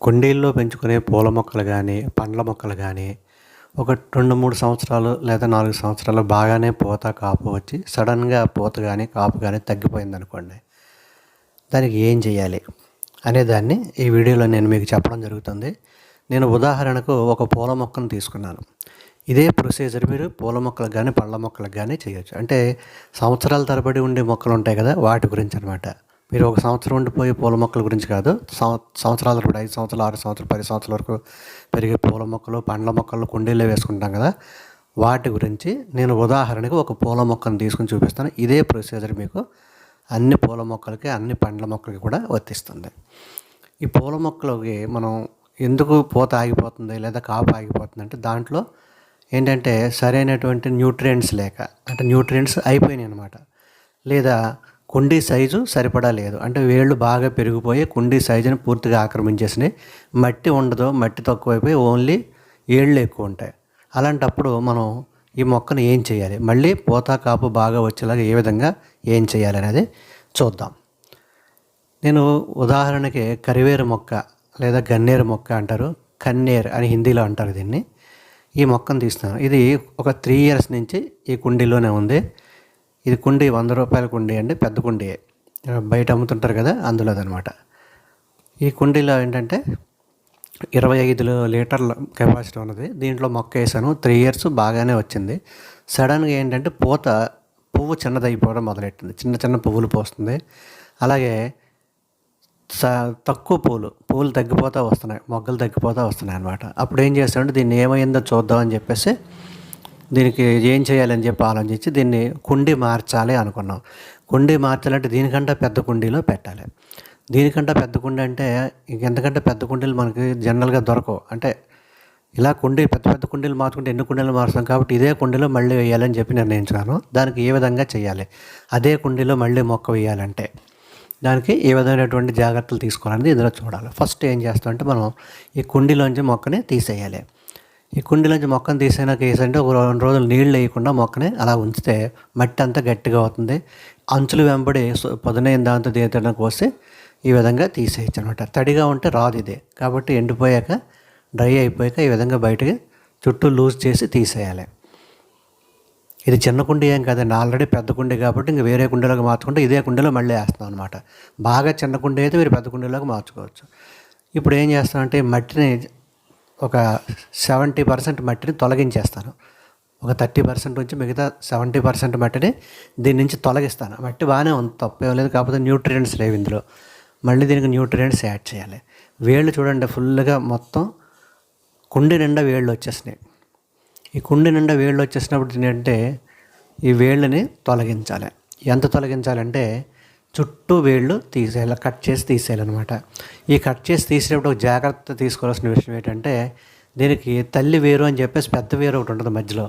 కుండీల్లో పెంచుకునే పూల మొక్కలు కానీ పండ్ల మొక్కలు కానీ ఒక 2-3 సంవత్సరాలు లేదా 4 సంవత్సరాలు బాగానే పూత కాపు వచ్చి సడన్గా పూత కానీ కాపు కానీ తగ్గిపోయిందనుకోండి, దానికి ఏం చేయాలి అనే దాన్ని ఈ వీడియోలో నేను మీకు చెప్పడం జరుగుతుంది. నేను ఉదాహరణకు ఒక పూల మొక్కను తీసుకున్నాను. ఇదే ప్రొసీజర్ మీరు పూల మొక్కలకు కానీ పళ్ళ మొక్కలకు కానీ చేయొచ్చు. అంటే సంవత్సరాల తరబడి ఉండే మొక్కలు ఉంటాయి కదా, వాటి గురించి అనమాట. మీరు ఒక సంవత్సరం ఉండిపోయే పూల మొక్కల గురించి కాదు, సంవత్సరాల తరబడి 5 సంవత్సరాలు 6 సంవత్సరాలు 10 సంవత్సరాల వరకు పెరిగే పూల మొక్కలు పండ్ల మొక్కలు కుండీల్లో వేసుకుంటాం కదా, వాటి గురించి నేను ఉదాహరణకు ఒక పూల మొక్కను తీసుకుని చూపిస్తాను. ఇదే ప్రొసీజర్ మీకు అన్ని పూల మొక్కలకి అన్ని పండ్ల మొక్కలకి కూడా వర్తిస్తుంది. ఈ పూల మొక్కలకి మనం ఎందుకు పూత ఆగిపోతుంది లేదా కాపు ఆగిపోతుంది అంటే, దాంట్లో ఏంటంటే సరైనటువంటి న్యూట్రియంట్స్ లేక, అంటే న్యూట్రియంట్స్ అయిపోయినాయి అనమాట. లేదా కుండీ సైజు సరిపడా లేదు, అంటే వేళ్ళు బాగా పెరిగిపోయి కుండీ సైజుని పూర్తిగా ఆక్రమించేసినాయి. మట్టి ఉండదు, మట్టి తక్కువైపోయి ఓన్లీ ఏళ్ళు ఎక్కువ ఉంటాయి. అలాంటప్పుడు మనం ఈ మొక్కను ఏం చేయాలి, మళ్ళీ పూత కాపు బాగా వచ్చేలాగా ఏ విధంగా ఏం చేయాలి అనేది చూద్దాం. నేను ఉదాహరణకి కరివేరు మొక్క లేదా గన్నేరు మొక్క అంటారు, కన్నేరు అని హిందీలో అంటారు దీన్ని. ఈ మొక్కను తీస్తున్నాను. ఇది ఒక 3 years నుంచి ఈ కుండీలోనే ఉంది. ఇది కుండీ 100 రూపాయల కుండీ అండి, పెద్ద కుండీ, బయట అమ్ముతుంటారు కదా, అందులో అదనమాట. ఈ కుండీలో ఏంటంటే 25 లీటర్ల కెపాసిటీ ఉన్నది. దీంట్లో మొక్క వేసాను. 3 years బాగానే వచ్చింది. సడన్గా ఏంటంటే పువ్వు చిన్నదైపోవడం మొదలెట్టింది. చిన్న చిన్న పువ్వులు పోస్తుంది. అలాగే తక్కువ పువ్వులు తగ్గిపోతూ వస్తున్నాయి, మొగ్గలు తగ్గిపోతూ వస్తున్నాయి అన్నమాట. అప్పుడు ఏం చేస్తామంటే దీన్ని ఏమైందో చూద్దామని చెప్పేసి దీనికి ఏం చేయాలని చెప్పి ఆలోచించి దీన్ని కుండీ మార్చాలి అనుకున్నాం. కుండీ మార్చాలంటే దీనికంటే పెద్ద కుండీలో పెట్టాలి. దీనికంటే పెద్ద కుండీ అంటే ఇంకెంతకంటే పెద్ద కుండీలు మనకి జనరల్గా దొరకవు. అంటే ఇలా పెద్ద పెద్ద కుండీలు మార్చుకుంటే ఎన్ని కుండీలు మారుస్తాం కాబట్టి ఇదే కుండీలో మళ్ళీ వేయాలని చెప్పి నిర్ణయించుకున్నాను. దానికి ఏ విధంగా చేయాలి, అదే కుండీలో మళ్ళీ మొక్క వేయాలంటే దానికి ఏ విధమైనటువంటి జాగ్రత్తలు తీసుకోవాలని ఇందులో చూడాలి. ఫస్ట్ ఏం చేస్తామంటే మనం ఈ కుండీలోంచి మొక్కని తీసేయాలి. ఈ కుండీలోంచి మొక్కను తీసేనాక వేసంటే ఒక 2 రోజులు నీళ్ళు వేయకుండా మొక్కని అలా ఉంచితే మట్టి అంతా గట్టిగా అవుతుంది. అంచులు వెంబడి పదునైన దాంతో తీయడానికి వస్తే ఈ విధంగా తీసేయచ్చు అనమాట. తడిగా ఉంటే రాదు ఇది. కాబట్టి ఎండిపోయాక డ్రై అయిపోయాక ఈ విధంగా బయటకి చుట్టూ లూజ్ చేసి తీసేయాలి. ఇది చిన్న కుండీ ఏం కాదండి, ఆల్రెడీ పెద్ద కుండీ కాబట్టి ఇంక వేరే కుండీలోకి మార్చుకుంటే ఇదే కుండీలో మళ్ళీ వేస్తాం అనమాట. బాగా చిన్న కుండీ అయితే మీరు పెద్ద కుండీలోకి మార్చుకోవచ్చు. ఇప్పుడు ఏం చేస్తామంటే మట్టిని ఒక 70% మట్టిని తొలగించేస్తాను. ఒక 30% నుంచి మిగతా 70% మట్టిని దీని నుంచి తొలగిస్తాను. మట్టి బాగానే ఉంది, తప్పేం లేదు. కాకపోతే న్యూట్రియంట్స్ లేవు ఇందులో. మళ్ళీ దీనికి న్యూట్రియంట్స్ యాడ్ చేయాలి. వేళ్ళు చూడండి ఫుల్గా మొత్తం కుండీ నిండా వేళ్ళు వచ్చేసినాయి. ఈ కుండీ నిండా వేళ్ళు వచ్చేసినప్పుడు ఏంటంటే ఈ వేళ్ళని తొలగించాలి. ఎంత తొలగించాలంటే చుట్టూ వేళ్ళు తీసేయాలి, కట్ చేసి తీసేయాలన్నమాట. ఈ కట్ చేసి తీసేటప్పుడు ఒక జాగ్రత్త తీసుకోవాల్సిన విషయం ఏంటంటే, దీనికి తల్లి వేరు అని చెప్పేసి పెద్ద వేరు ఒకటి ఉంటుంది మధ్యలో,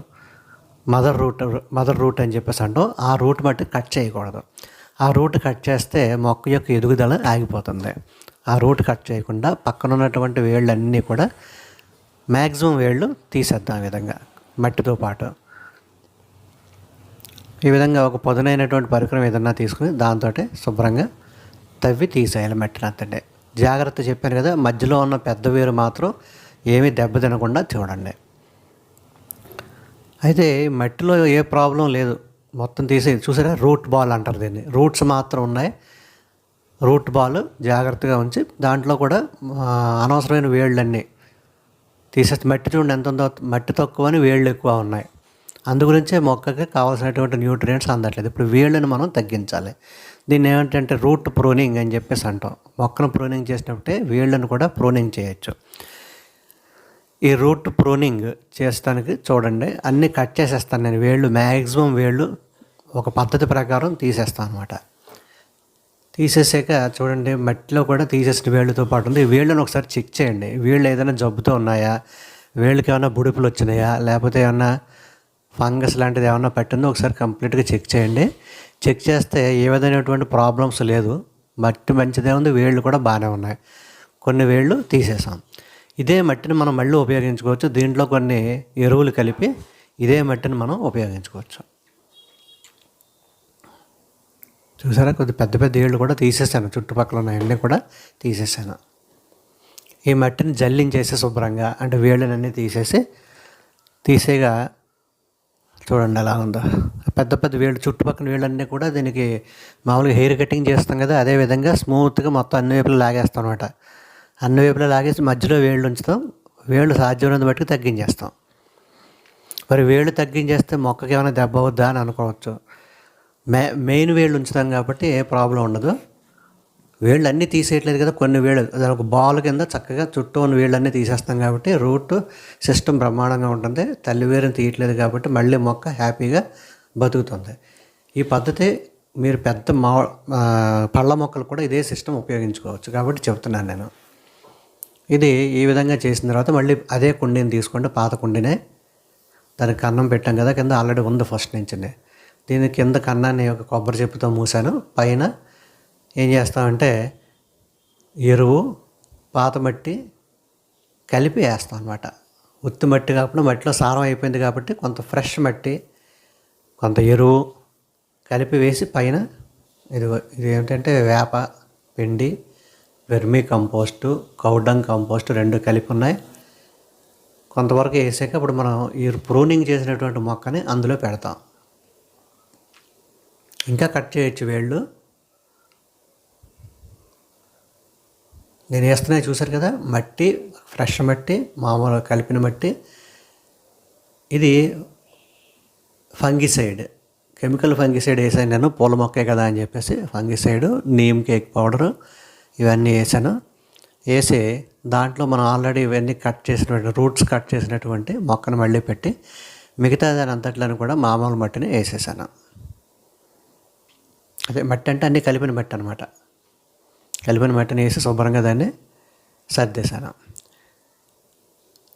మదర్ రూట్ అని చెప్పేసి అంటాం. ఆ రూట్ మట్టి కట్ చేయకూడదు. ఆ రూట్ కట్ చేస్తే మొక్క యొక్క ఎదుగుదల ఆగిపోతుంది. ఆ రూట్ కట్ చేయకుండా పక్కన ఉన్నటువంటి వేళ్ళన్నీ కూడా మ్యాక్సిమం వేళ్ళు తీసేద్దాం ఈ విధంగా మట్టితో పాటు. ఈ విధంగా ఒక పదునైనటువంటి పరికరం ఏదన్నా తీసుకుని దాంతో శుభ్రంగా తవ్వి తీసేయాలి మట్టిని అంతటే. జాగ్రత్త చెప్పాను కదా, మధ్యలో ఉన్న పెద్ద వేరు మాత్రం ఏమీ దెబ్బ తినకుండా చూడండి. అయితే మట్టిలో ఏ ప్రాబ్లం లేదు, మొత్తం తీసే చూసారా, రూట్ బాల్ అంటారు దీన్ని. రూట్స్ మాత్రం ఉన్నాయి. రూట్ బాల్ జాగ్రత్తగా ఉంచి దాంట్లో కూడా అనవసరమైన వేళ్ళన్నీ తీసేస్తే మట్టి చూడండి ఎంత ఉందో, మట్టి తక్కువ అని వేళ్ళు ఎక్కువ ఉన్నాయి. అందుగురించే మొక్కకి కావాల్సినటువంటి న్యూట్రియంట్స్ అందట్లేదు. ఇప్పుడు వేళ్ళని మనం తగ్గించాలి. దీన్ని ఏమిటంటే రూట్ ప్రూనింగ్ అని చెప్పేసి అంటాం. మొక్కను ప్రూనింగ్ చేసినప్పుడే వేళ్ళను కూడా ప్రూనింగ్ చేయొచ్చు. ఈ రూట్ ప్రూనింగ్ చేస్తానికి చూడండి అన్నీ కట్ చేసేస్తాను నేను. వేళ్ళు మ్యాక్సిమం వేళ్ళు ఒక పద్ధతి ప్రకారం తీసేస్తాను అనమాట. తీసేసాక చూడండి మట్టిలో కూడా తీసేసిన వేళ్ళతో పాటు ఉంది. ఈ వేళ్ళను ఒకసారి చెక్ చేయండి. వేళ్ళు ఏదైనా జబ్బుతో ఉన్నాయా, వేళ్ళకి ఏమైనా బుడిపులు వచ్చినాయా, లేకపోతే ఏమన్నా ఫంగస్ లాంటిది ఏమన్నా పట్టిందో ఒకసారి కంప్లీట్గా చెక్ చేయండి. చెక్ చేస్తే ఏ విధమైనటువంటి ప్రాబ్లమ్స్ లేదు, మట్టి మంచిదే ఉంది, వేళ్ళు కూడా బాగానే ఉన్నాయి. కొన్ని వేళ్ళు తీసేసాం. ఇదే మట్టిని మనం మళ్ళీ ఉపయోగించుకోవచ్చు. దీంట్లో కొన్ని ఎరువులు కలిపి ఇదే మట్టిని మనం ఉపయోగించుకోవచ్చు. చూసారా, కొద్ది పెద్ద పెద్ద ఏళ్ళు కూడా తీసేసాను, చుట్టుపక్కల ఉన్న ఎండ కూడా తీసేసాను. ఈ మట్టిని జల్లించేసి శుభ్రంగా అంటే వేళ్ళనన్నీ తీసేగా చూడండి ఎలా ఉందో. పెద్ద పెద్ద వేళ్ళు, చుట్టుపక్కల వేళ్ళన్నీ కూడా దీనికి మామూలుగా హెయిర్ కటింగ్ చేస్తాం కదా, అదేవిధంగా స్మూత్గా మొత్తం అన్ని వైపులా లాగేస్తాం అనమాట. అన్ని వైపులా లాగేసి మధ్యలో వేళ్ళు ఉంచుతాం. వేళ్ళు సాధ్యమైనంత మట్టుకు తగ్గించేస్తాం. మరి వేళ్ళు తగ్గించేస్తే మొక్కకి ఏమైనా దెబ్బ అవుద్దా అని అనుకోవచ్చు. మెయిన్ వేళ్ళు ఉంచుతాం కాబట్టి ఏ ప్రాబ్లం ఉండదు. వేళ్ళు అన్నీ తీసేయట్లేదు కదా, కొన్ని వేళ్ళు ఒక బాల్ కింద చక్కగా చుట్టూ ఉన్న వేళ్ళన్నీ తీసేస్తాం కాబట్టి రూట్ సిస్టమ్ బ్రహ్మాండంగా ఉంటుంది. తల్లి వేరుని తీయట్లేదు కాబట్టి మళ్ళీ మొక్క హ్యాపీగా బతుకుతుంది. ఈ పద్ధతి మీరు పెద్ద పళ్ళ మొక్కలు కూడా ఇదే సిస్టమ్ ఉపయోగించుకోవచ్చు కాబట్టి చెప్తున్నాను నేను. ఇది ఈ విధంగా చేసిన తర్వాత మళ్ళీ అదే కుండీని తీసుకోండి, పాత కుండీనే. దానికి కన్నం పెట్టాం కదా, కింద ఆల్రెడీ ఉంది ఫస్ట్ నుంచి. దీని కింద కన్నాన్ని ఒక కొబ్బరి చెప్పుతో మూసాను. పైన ఏం చేస్తామంటే ఎరువు, పాత మట్టి కలిపి వేస్తాం అనమాట. ఉత్తి మట్టి కాకుండా మట్టిలో సారం అయిపోయింది కాబట్టి కొంత ఫ్రెష్ మట్టి, కొంత ఎరువు కలిపి వేసి పైన ఇది ఏంటంటే వేప పిండి, వెర్మీ కంపోస్టు, కౌడంగ్ కంపోస్టు 2 కలిపి ఉన్నాయి. కొంతవరకు వేసాక ఇప్పుడు మనం ఈ ప్రూనింగ్ చేసినటువంటి మొక్కని అందులో పెడతాం. ఇంకా కట్ చేయొచ్చు వేళ్ళు. నేను వేస్తున్నాయి చూసారు కదా, మట్టి, ఫ్రెష్ మట్టి, మామూలు కలిపిన మట్టి. ఇది ఫంగిసైడ్, కెమికల్ ఫంగిసైడ్ వేసాను నేను, పూల మొక్కే కదా అని చెప్పేసి ఫంగిసైడ్, నీమ్ కేక్ పౌడరు ఇవన్నీ వేసాను. వేసి దాంట్లో మనం ఆల్రెడీ ఇవన్నీ రూట్స్ కట్ చేసినటువంటి మొక్కను మళ్ళీ పెట్టి మిగతా దాని అంతట్లను కూడా మామూలు మట్టిని వేసేసాను. అదే మట్టి అంటే అన్నీ కలిపిన మట్టి అనమాట. కలిపిన మట్టిని వేసి శుభ్రంగా దాన్ని సర్దేశాను.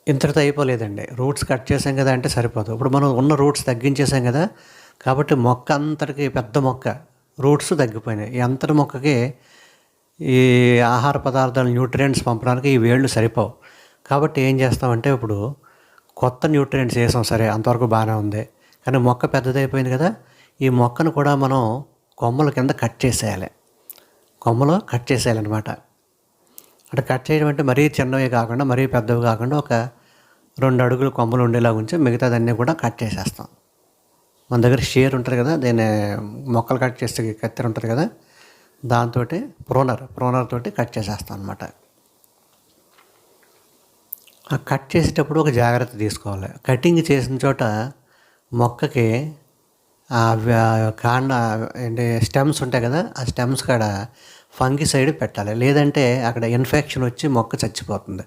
ఇంతటితో అయిపోలేదండి. రూట్స్ కట్ చేసాం కదా అంటే సరిపోదు. ఇప్పుడు మనం ఉన్న రూట్స్ తగ్గించేసాం కదా కాబట్టి మొక్క అంతటికి పెద్ద మొక్క రూట్స్ తగ్గిపోయినాయి. ఈ అంతటి మొక్కకి ఈ ఆహార పదార్థాలు, న్యూట్రియంట్స్ పంపడానికి ఈ వేళ్ళు సరిపోవు. కాబట్టి ఏం చేస్తామంటే ఇప్పుడు కొత్త న్యూట్రియంట్స్ వేసాం, సరే అంతవరకు బాగానే ఉంది. కానీ మొక్క పెద్దదైపోయింది కదా, ఈ మొక్కను కూడా మనం కొమ్మల కింద కట్ చేసేయాలి. కొమ్మలు కట్ చేసేయాలన్నమాట. అంటే కట్ చేయడం అంటే మరీ చిన్నవి కాకుండా మరీ పెద్దవి కాకుండా ఒక 2 అడుగులు కొమ్మలు ఉండేలా ఉంచి మిగతాదన్నీ కూడా కట్ చేసేస్తాం. మన దగ్గర షేర్ ఉంటుంది కదా, దీన్ని మొక్కలు కట్ చేస్తే కత్తెర ఉంటుంది కదా, దాంతో ప్రూనర్ తోటి కట్ చేసేస్తాం అనమాట. ఆ కట్ చేసేటప్పుడు ఒక జాగ్రత్త తీసుకోవాలి. కటింగ్ చేసిన చోట మొక్కకి కాండ అంటే స్టెమ్స్ ఉంటాయి కదా, ఆ స్టెమ్స్ కాడ ఫంగిసైడ్ పెట్టాలి. లేదంటే అక్కడ ఇన్ఫెక్షన్ వచ్చి మొక్క చచ్చిపోతుంది.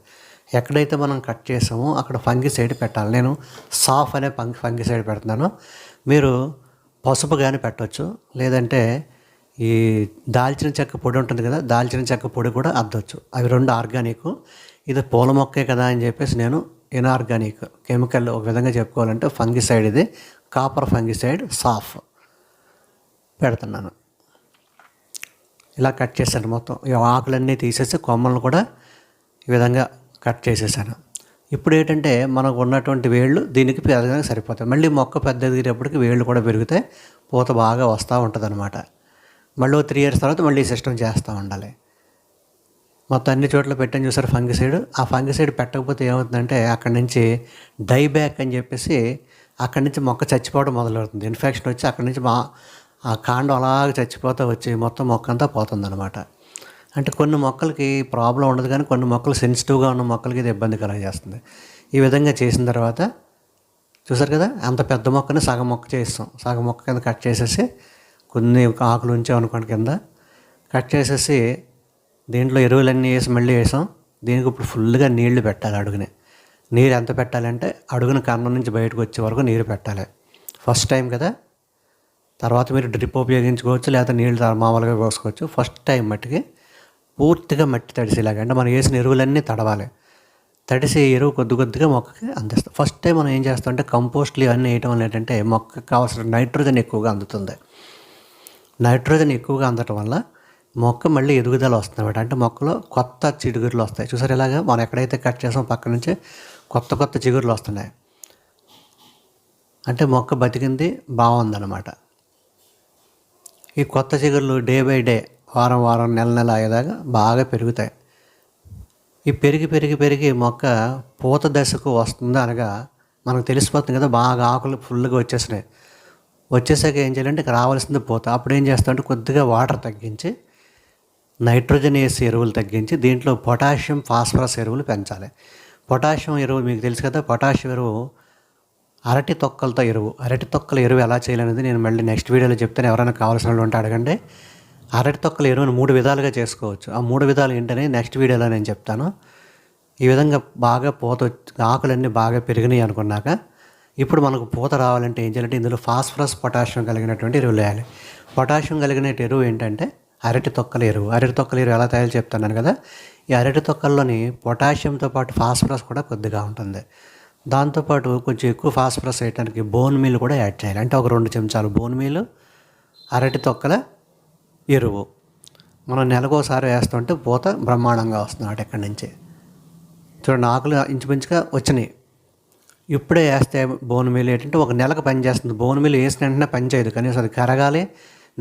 ఎక్కడైతే మనం కట్ చేసామో అక్కడ ఫంగిసైడ్ పెట్టాలి. నేను సాఫ్ అనే ఫంగిసైడ్ పెడుతున్నాను. మీరు పసుపు కానీ పెట్టవచ్చు, లేదంటే ఈ దాల్చిన చెక్క పొడి ఉంటుంది కదా, దాల్చిన చెక్క పొడి కూడా అద్దవచ్చు. అవి 2 ఆర్గానిక్. ఇది పూల మొక్కే కదా అని చెప్పేసి నేను ఇన్ఆర్గానిక్ కెమికల్ ఒక విధంగా చెప్పుకోవాలంటే ఫంగిసైడ్, ఇది కాపర్ ఫంగిసైడ్ సాఫ్ పెడుతున్నాను. ఇలా కట్ చేశాను. మొత్తం ఈ ఆకులన్నీ తీసేసి కొమ్మలను కూడా ఈ విధంగా కట్ చేసేసాను. ఇప్పుడు ఏంటంటే మనకు ఉన్నటువంటి వేళ్ళు దీనికి పెరగడానికి సరిపోతాయి. మళ్ళీ మొక్క పెద్ద ఎదిగేటప్పటికి వేళ్ళు కూడా పెరిగితే పూత బాగా వస్తూ ఉంటుంది అనమాట. మళ్ళీ 3 years తర్వాత మళ్ళీ ఈ సిస్టమ్ చేస్తూ ఉండాలి. మొత్తం అన్ని చోట్ల పెట్టని చూసారు ఫంగిసైడ్. ఆ ఫంగిసైడ్ పెట్టకపోతే ఏమవుతుందంటే అక్కడి నుంచి డైబ్యాక్ అని చెప్పేసి అక్కడి నుంచి మొక్క చచ్చిపోవడం మొదలవుతుంది. ఇన్ఫెక్షన్ వచ్చి అక్కడి నుంచి ఆ కాండం అలాగ చచ్చిపోతూ వచ్చి మొత్తం మొక్క అంతా పోతుందన్నమాట. అంటే కొన్ని మొక్కలకి ప్రాబ్లం ఉండదు, కానీ కొన్ని మొక్కలు సెన్సిటివ్గా ఉన్న మొక్కలకి ఇది ఇబ్బంది కలగజేస్తుంది. ఈ విధంగా చేసిన తర్వాత చూసారు కదా, అంత పెద్ద మొక్కని సగం మొక్క చేస్తాం. సగం మొక్క కింద కట్ చేసేసి కొన్ని ఆకులు ఉంచామనుకోండి కింద కట్ చేసేసి దీంట్లో ఎరువులన్నీ వేసి మళ్ళీ వేసాం. దీనికి ఇప్పుడు ఫుల్గా నీళ్లు పెట్టాలి. అడుగుని నీరు ఎంత పెట్టాలంటే అడుగున కన్నం నుంచి బయటకు వచ్చే వరకు నీరు పెట్టాలి. ఫస్ట్ టైం కదా, తర్వాత మీరు డ్రిప్ ఉపయోగించుకోవచ్చు, లేదా నీళ్ళు మామూలుగా పోసుకోవచ్చు. ఫస్ట్ టైం మట్టికి పూర్తిగా మట్టి తడిసేలాగా, అంటే మనం వేసిన ఎరువులన్నీ తడవాలి. తడిసి ఎరువు కొద్దిగా మొక్కకి అందిస్తాం. ఫస్ట్ టైం మనం ఏం చేస్తామంటే కంపోస్ట్లు ఇవన్నీ వేయటం వల్ల ఏంటంటే మొక్కకి కావాల్సిన నైట్రోజన్ ఎక్కువగా అందుతుంది. నైట్రోజన్ ఎక్కువగా అందటం వల్ల మొక్క మళ్ళీ ఎదుగుదల వస్తుంది అనమాట. అంటే మొక్కలో కొత్త చిగురులు వస్తాయి. చూసారు ఇలాగా మనం ఎక్కడైతే కట్ చేసామో పక్క నుంచి కొత్త చిగురులు వస్తున్నాయి. అంటే మొక్క బతికింది బాగుందన్నమాట. ఈ కొత్త చిగురులు డే బై డే, వారం నెల అయ్యేదాకా బాగా పెరుగుతాయి. ఈ పెరిగి పెరిగి పెరిగి మొక్క పూత దశకు వస్తుంది అనగా మనకు తెలిసిపోతుంది కదా, బాగా ఆకులు ఫుల్గా వచ్చేసినాయి. వచ్చేసాక ఏం చేయాలంటే ఇక రావాల్సింది పూత. అప్పుడు ఏం చేస్తామంటే కొద్దిగా వాటర్ తగ్గించి, నైట్రోజన్ వేసి ఎరువులు తగ్గించి దీంట్లో పొటాషియం ఫాస్ఫరస్ ఎరువులు పెంచాలి. పొటాషియం ఎరువు మీకు తెలుసు కదా, పొటాషియం ఎరువు అరటి తొక్కలతో ఎరువు. అరటి తొక్కల ఎరువు ఎలా చేయాలనేది నేను మళ్ళీ నెక్స్ట్ వీడియోలో చెప్తాను. ఎవరైనా కావాల్సిన వాళ్ళు ఉంటే అడగండి. అరటి తొక్కల ఎరువును 3 విధాలుగా చేసుకోవచ్చు. ఆ 3 విధాలు ఏంటనే నెక్స్ట్ వీడియోలో నేను చెప్తాను. ఈ విధంగా బాగా పూత ఆకులన్నీ బాగా పెరిగినాయి అనుకున్నాక ఇప్పుడు మనకు పూత రావాలంటే ఏం చేయాలంటే ఇందులో ఫాస్ఫరస్ పొటాషియం కలిగినటువంటి ఎరువులు వేయాలి. పొటాషియం కలిగిన ఎరువు ఏంటంటే అరటి తొక్కల ఎరువు. అరటి తొక్కల ఎరువు ఎలా తయారు చెప్తున్నాను కదా. ఈ అరటి తొక్కల్లోని పొటాషియంతో పాటు ఫాస్ఫరస్ కూడా కొద్దిగా ఉంటుంది. దాంతోపాటు కొంచెం ఎక్కువ ఫాస్ఫరస్ వేయడానికి బోన్ మీల్ కూడా యాడ్ చేయాలి. అంటే ఒక 2 చెంచాలు బోన్ మీల్, అరటి తొక్కల ఎరువు మనం నెలకోసారి వేస్తుంటే పూత బ్రహ్మాండంగా వస్తుంది ఎక్కడి నుంచి. చూడండి ఆకులు ఇంచుమించుగా వచ్చినాయి. ఇప్పుడే వేస్తే బోన్ మీల్ ఏంటంటే ఒక నెలకు పనిచేస్తుంది. బోన్ మీల్ వేసిన వెంటనే పని చేయదు, కనీసం అది కరగాలి.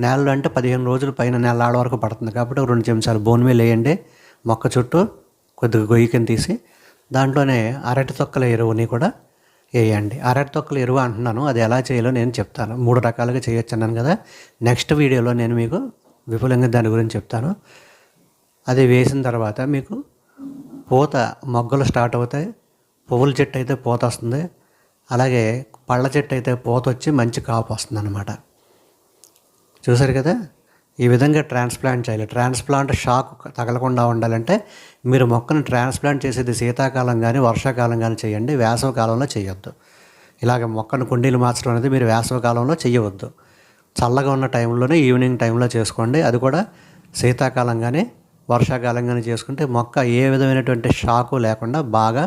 నేలలో అంటే 15 రోజులు పైన నెల వరకు పడుతుంది. కాబట్టి 2 చెంచాలు బోన్ మీల్ వేయండి. మొక్క చుట్టూ కొద్దిగా గొయ్యికని తీసి దాంట్లోనే అరటి తొక్కల ఎరువుని కూడా వేయండి. అరటి తొక్కల ఎరువు అంటున్నాను, అది ఎలా చేయాలో నేను చెప్తాను. 3 రకాలుగా చేయొచ్చు అన్నాను కదా. నెక్స్ట్ వీడియోలో నేను మీకు విపులంగా దాని గురించి చెప్తాను. అది వేసిన తర్వాత మీకు పూత మొగ్గలు స్టార్ట్ అవుతాయి. పువ్వుల చెట్టు అయితే పూత వస్తుంది, అలాగే పళ్ళ చెట్టు అయితే పూత వచ్చి మంచి కాపు వస్తుంది అన్నమాట. చూసారు కదా, ఈ విధంగా ట్రాన్స్ప్లాంట్ చేయాలి. ట్రాన్స్ప్లాంట్ షాక్ తగలకుండా ఉండాలంటే మీరు మొక్కను ట్రాన్స్ప్లాంట్ చేసేది శీతాకాలం కానీ వర్షాకాలం కానీ చేయండి, వేసవి కాలంలో చేయొద్దు. ఇలాగ మొక్కను కుండీలు మార్చడం అనేది మీరు వేసవి కాలంలో చేయవద్దు. చల్లగా ఉన్న టైంలోనే ఈవినింగ్ టైంలో చేసుకోండి. అది కూడా శీతాకాలం కానీ వర్షాకాలం కానీ చేసుకుంటే మొక్క ఏ విధమైనటువంటి షాకు లేకుండా బాగా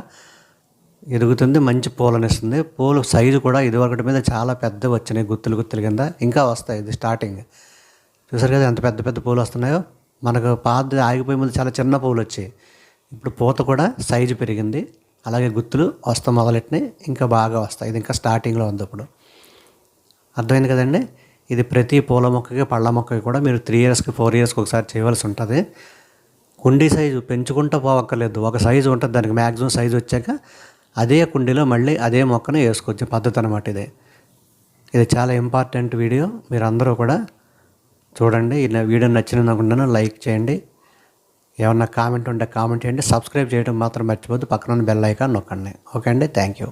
ఎదుగుతుంది, మంచి పూలనిస్తుంది. పూలు సైజు కూడా ఇదివరకటి మీద చాలా పెద్దవి వచ్చినాయి, గుత్తులు గుత్తులు కింద ఇంకా వస్తాయి. ఇది స్టార్టింగ్. చూసారు కదా ఎంత పెద్ద పెద్ద పూలు వస్తున్నాయో. మనకు పాత ఆగిపోయే ముందు చాలా చిన్న పూలు వచ్చాయి, ఇప్పుడు పూత కూడా సైజు పెరిగింది, అలాగే గుత్తులు వస్తా మొదలెట్టినాయి, ఇంకా బాగా వస్తాయి. ఇది ఇంకా స్టార్టింగ్లో ఉంది. ఇప్పుడు అర్థమైంది కదండి. ఇది ప్రతి పూల మొక్కకి పళ్ళ మొక్కకి కూడా మీరు 3 ఇయర్స్కి 4 ఇయర్స్కి ఒకసారి చేయవలసి ఉంటుంది. కుండీ సైజు పెంచుకుంటూ పోవక్కర్లేదు, ఒక సైజు ఉంటుంది, దానికి మ్యాక్సిమం సైజు వచ్చాక అదే కుండీలో మళ్ళీ అదే మొక్కను వేసుకోవచ్చు పద్ధతి అనమాట. ఇది చాలా ఇంపార్టెంట్ వీడియో. మీరు అందరూ కూడా చూడండి. ఇలా వీడియో నచ్చినది అనుకుంటున్నాను. లైక్ చేయండి, ఏమన్నా కామెంట్ ఉంటే కామెంట్ చేయండి, సబ్స్క్రైబ్ చేయడం మాత్రం మర్చిపోద్దు, పక్కన బెల్ ఐకాన్ నొక్కండి. ఓకే అండి, థ్యాంక్ యూ.